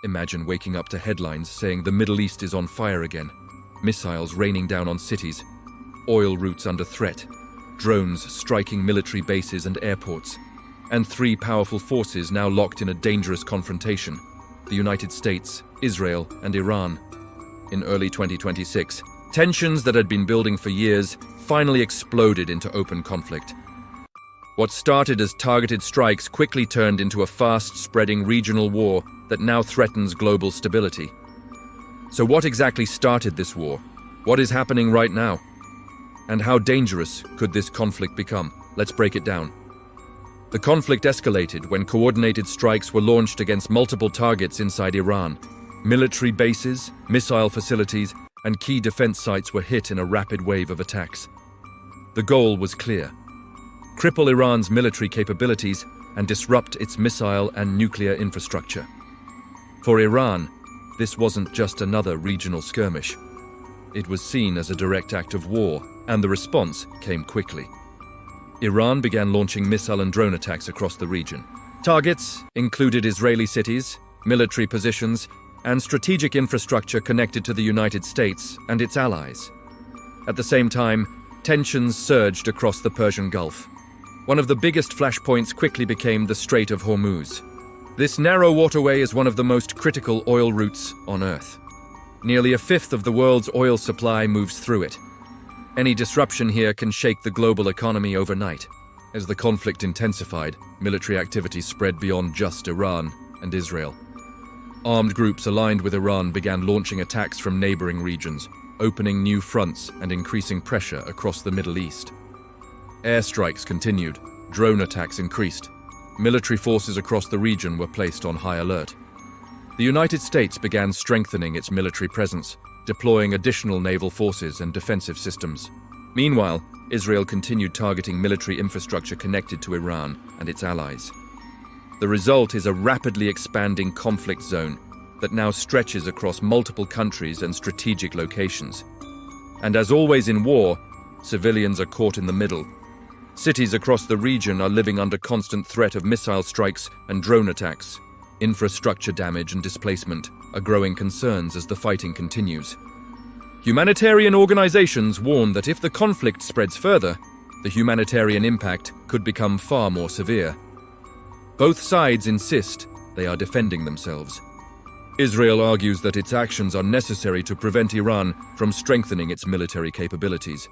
Imagine waking up to headlines saying the Middle East is on fire again, missiles raining down on cities, oil routes under threat, drones striking military bases and airports, and three powerful forces now locked in a dangerous confrontation: the United States, Israel, and Iran. In early 2026, tensions that had been building for years finally exploded into open conflict. What started as targeted strikes quickly turned into a fast-spreading regional war that now threatens global stability. So what exactly started this war? What is happening right now? And how dangerous could this conflict become? Let's break it down. The conflict escalated when coordinated strikes were launched against multiple targets inside Iran. Military bases, missile facilities, and key defense sites were hit in a rapid wave of attacks. The goal was clear: cripple Iran's military capabilities and disrupt its missile and nuclear infrastructure. For Iran, this wasn't just another regional skirmish. It was seen as a direct act of war, and the response came quickly. Iran began launching missile and drone attacks across the region. Targets included Israeli cities, military positions, and strategic infrastructure connected to the United States and its allies. At the same time, tensions surged across the Persian Gulf. One of the biggest flashpoints quickly became the Strait of Hormuz. This narrow waterway is one of the most critical oil routes on Earth. Nearly a fifth of the world's oil supply moves through it. Any disruption here can shake the global economy overnight. As the conflict intensified, military activity spread beyond just Iran and Israel. Armed groups aligned with Iran began launching attacks from neighboring regions, opening new fronts and increasing pressure across the Middle East. Airstrikes continued, drone attacks increased. Military forces across the region were placed on high alert. The United States began strengthening its military presence, deploying additional naval forces and defensive systems. Meanwhile, Israel continued targeting military infrastructure connected to Iran and its allies. The result is a rapidly expanding conflict zone that now stretches across multiple countries and strategic locations. And as always in war, civilians are caught in the middle. Cities across the region are living under constant threat of missile strikes and drone attacks. Infrastructure damage and displacement are growing concerns as the fighting continues. Humanitarian organizations warn that if the conflict spreads further, the humanitarian impact could become far more severe. Both sides insist they are defending themselves. Israel argues that its actions are necessary to prevent Iran from strengthening its military capabilities.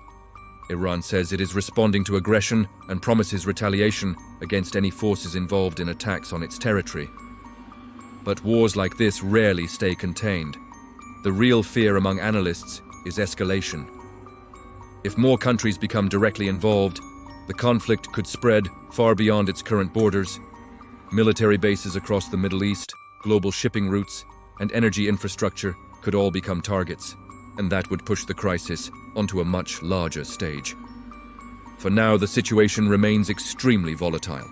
Iran says it is responding to aggression and promises retaliation against any forces involved in attacks on its territory. But wars like this rarely stay contained. The real fear among analysts is escalation. If more countries become directly involved, the conflict could spread far beyond its current borders. Military bases across the Middle East, global shipping routes, and energy infrastructure could all become targets, and that would push the crisis onto a much larger stage. For now, the situation remains extremely volatile.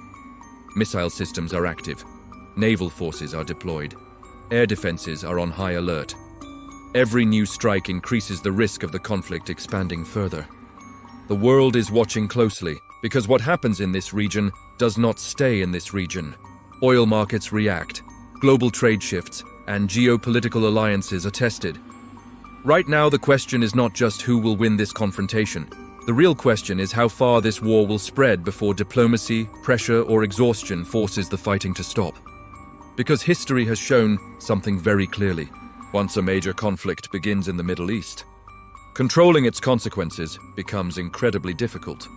Missile systems are active. Naval forces are deployed. Air defenses are on high alert. Every new strike increases the risk of the conflict expanding further. The world is watching closely, because what happens in this region does not stay in this region. Oil markets react, global trade shifts, and geopolitical alliances are tested. Right now, the question is not just who will win this confrontation. The real question is how far this war will spread before diplomacy, pressure, or exhaustion forces the fighting to stop. Because history has shown something very clearly. Once a major conflict begins in the Middle East, controlling its consequences becomes incredibly difficult.